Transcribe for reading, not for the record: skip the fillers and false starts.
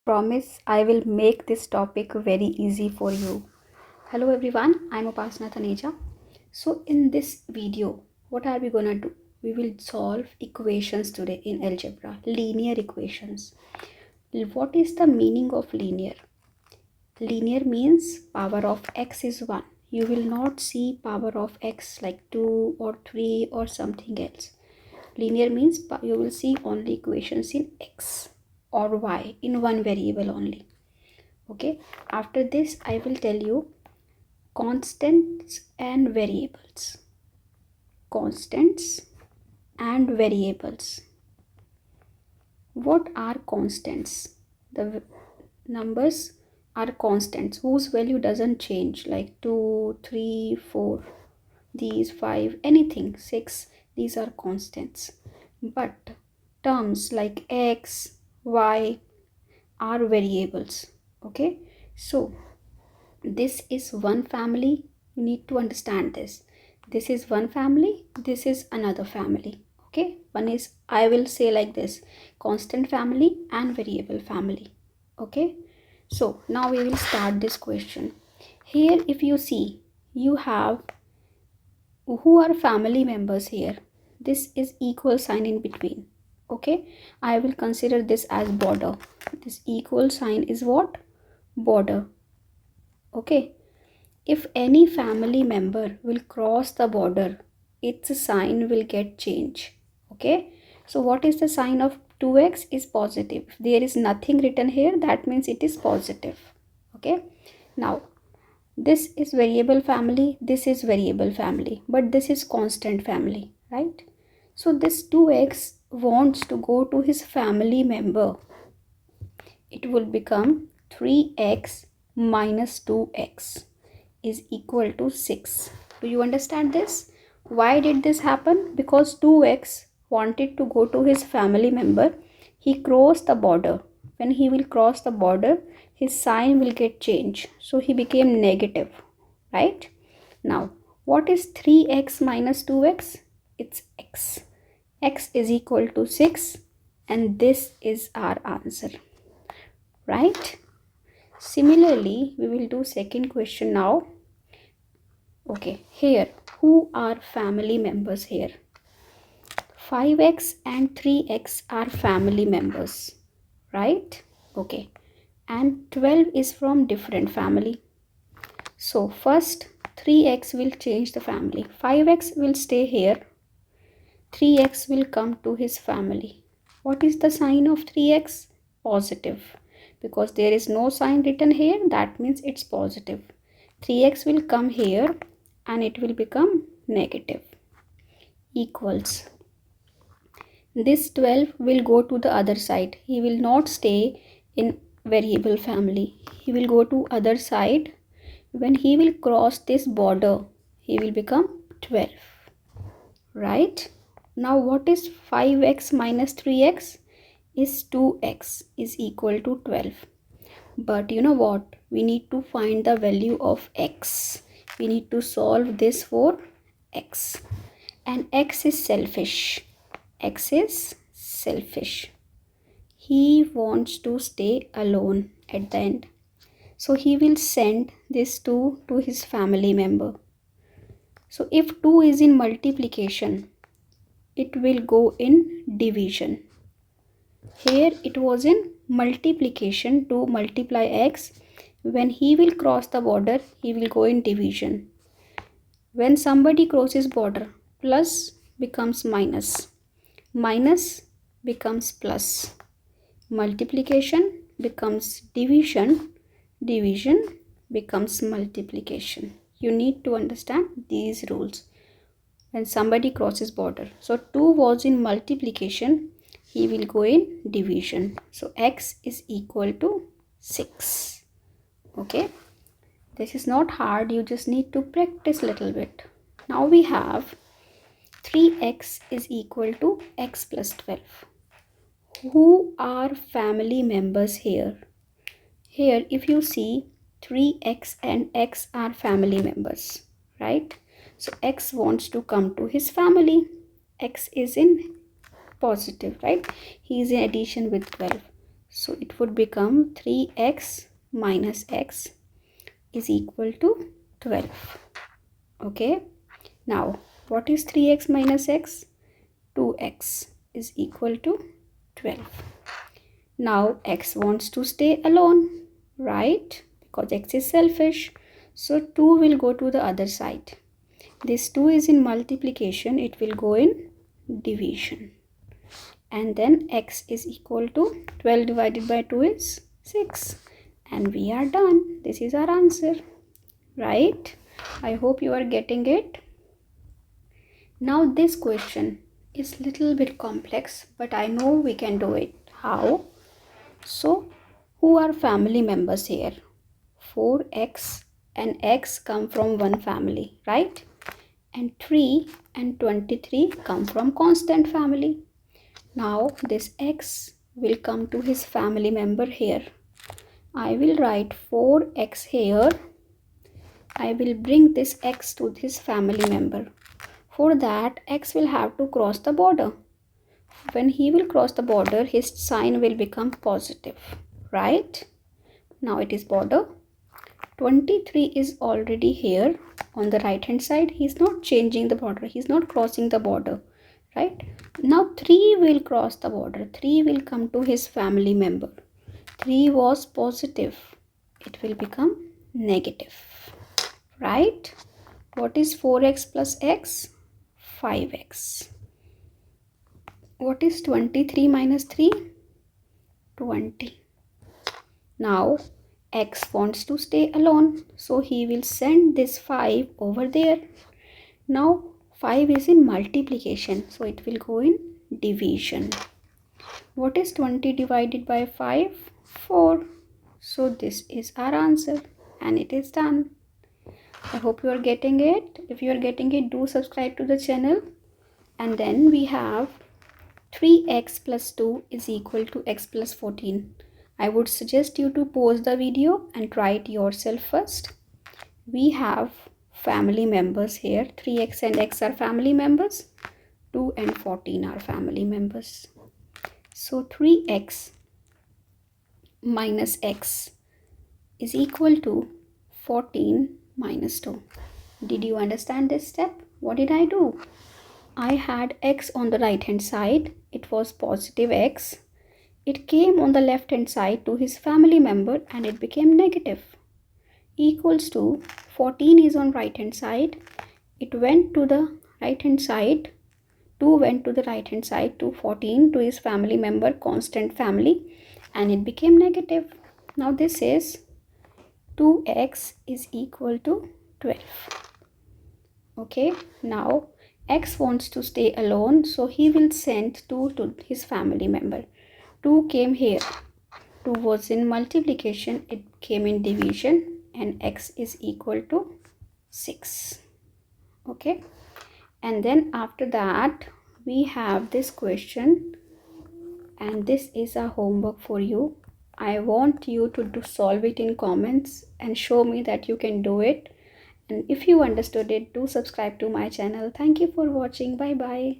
Promise I will make this topic very easy for you. Hello everyone, I'm Upasana Taneja. So in this video, what are we gonna do? We will solve equations today in algebra, linear equations. What is the meaning of linear? Linear means power of x is 1. You will not see power of x like 2 or 3 or something else. Linear means you will see only equations in x or y in one variable only. Okay, after this I will tell you constants and variables. Constants and variables. What are constants? The numbers are constants whose value doesn't change, like 2, 3, 4, these 5, anything, 6, these are constants. But terms like x, y are variables. Okay, so this is one family. You need to understand this. This is one family, this is another family. Okay, one is, I will say like this, constant family and variable family. Okay, so now we will start this question. Here if you see, you have who are family members here. This is equal sign in between. Okay, I will consider this as border. This equal sign is what? Border. Okay, if any family member will cross the border, its sign will get changed. Okay, so what is the sign of 2x is positive. If there is nothing written here, that means it is positive. Okay, now this is variable family, this is variable family, but this is constant family, right? So this 2x wants to go to his family member. It will become 3x minus 2x is equal to 6. Do you understand this? Why did this happen? Because 2x wanted to go to his family member. He crossed the border. When he will cross the border, his sign will get changed. So he became negative, right? Now, what is 3x minus 2x? It's x. X is equal to 6 and this is our answer, right? Similarly, we will do second question now. Okay, here, who are family members here? 5x and 3x are family members, right? Okay, and 12 is from different family. So first 3x will change the family. 5x will stay here. 3x will come to his family. What is the sign of 3x? Positive. Because there is no sign written here, that means it's positive. 3x will come here and it will become negative. Equals. This 12 will go to the other side. He will not stay in variable family. He will go to other side. When he will cross this border, he will become 12. Right? Now what is 5x minus 3x? Is 2x is equal to 12. But you know what? We need to find the value of x. We need to solve this for x. And x is selfish. X is selfish. He wants to stay alone at the end. So he will send this 2 to his family member. So if 2 is in multiplication, it will go in division. Here it was in multiplication to multiply x. When he will cross the border, he will go in division. When somebody crosses border, plus becomes minus. Minus becomes plus. Multiplication becomes division. Division becomes multiplication. You need to understand these rules when somebody crosses border. So 2 was in multiplication, he will go in division. So x is equal to 6. Okay, this is not hard, you just need to practice little bit. Now we have 3x is equal to x plus 12. Who are family members here? Here if you see, 3x and x are family members, right? So x wants to come to his family. X is in positive, right? He is in addition with 12. So it would become 3x minus x is equal to 12. Okay. Now, what is 3x minus x? 2x is equal to 12. Now, x wants to stay alone, right? Because x is selfish. So, 2 will go to the other side. This 2 is in multiplication. It will go in division. And then x is equal to 12 divided by 2 is 6. And we are done. This is our answer, right? I hope you are getting it. Now this question is little bit complex, but I know we can do it. How? So, who are family members here? 4x and x come from one family, right? And 3 and 23 come from constant family. Now this x will come to his family member here. I will write 4x here. I will bring this x to this family member. For that, x will have to cross the border. When he will cross the border, his sign will become positive, right? Now it is border. 23 is already here on the right hand side. He is not changing the border. He is not crossing the border, right? Now 3 will cross the border. 3 will come to his family member. 3 was positive. It will become negative, right? What is 4x plus x? 5x. What is 23 minus 3? 20. Now x wants to stay alone, so he will send this 5 over there. Now 5 is in multiplication, so it will go in division. What is 20 divided by 5? 4. So this is our answer and it is done. I hope you are getting it. If you are getting it, do subscribe to the channel. And then we have 3x plus 2 is equal to x plus 14. I would suggest you to pause the video and try it yourself first. We have family members here. 3x and x are family members. 2 and 14 are family members. So 3x minus x is equal to 14 minus 2. Did you understand this step? What did I do? I had x on the right hand side. It was positive x. It came on the left hand side to his family member and it became negative. Equals to 14 is on right hand side. It went to the right hand side. 2 went to the right hand side to 14 to his family member, constant family, and it became negative. Now this is 2x is equal to 12. Okay, now x wants to stay alone, so he will send 2 to his family member. 2 came here. 2 was in multiplication, it came in division, and x is equal to 6. Okay, and then after that we have this question, and this is a homework for you. I want you to solve it in comments and show me that you can do it. And if you understood it, do subscribe to my channel. Thank you for watching. Bye bye.